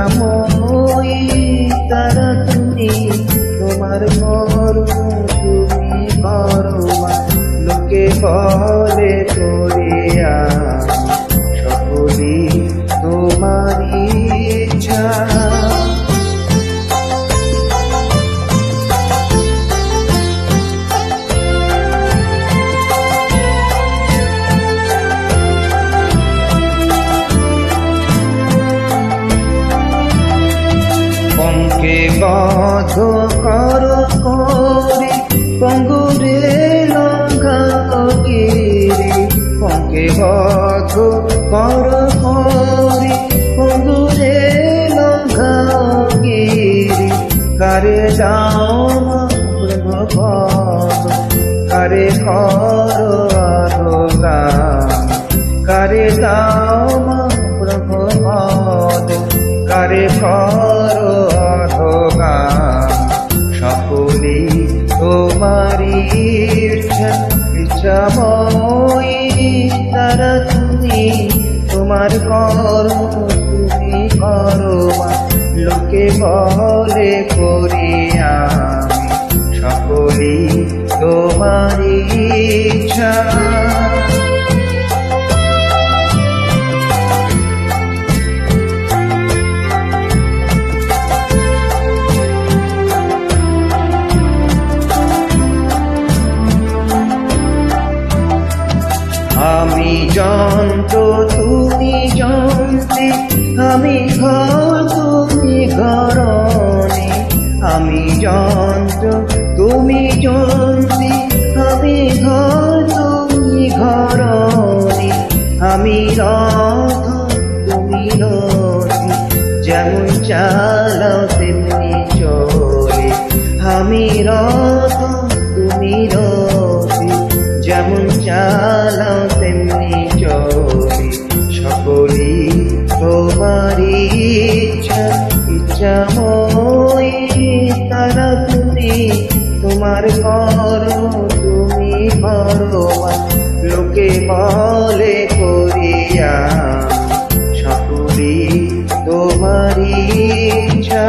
ইচ্ছাময়ী তারা তুমি, তোমার কর্ম তুমি করো মা। লোকে বলে করিয়া সকলি তোমারই ইচ্ছা। পঙ্কে বধ কর করি পঙ্গুরে লঙ্ঘাগিরি, পঙ্কে বধ কর করি পঙ্গুরে লঙ্ঘাগিরি। কারে দাও ব্রহ্মপদ, কারে কর আধগান, কারে দাও ব্রহ্মপদ, কারে কর আধগান। সকলে তোমারই ইচ্ছা, ইচ্ছাময়ী তারা তুমি, তোমার কর্ম তুমি করো মা। লোকে বলে করিয়া সকলে তোমারই ইচ্ছা। আমি যন্ত্র তুমি যন্ত্রী, আমি ঘর তুমি ঘরণী। আমি যন্ত্র তুমি যন্ত্রী, আমি ঘর তুমি ঘরণী। আমি রথ তুমি রথী, যেমন চালাও তেমনি চলে। আমি রথ তুমি রথী, যেমন চালাও তেমনি চলে। সকলি তোমারই ইচ্ছা, ইচ্ছাময়ী তারা তুমি, তোমার কর্ম তুমি করো মা। লোকে বলে করিয়া সকলি তোমারই ইচ্ছা।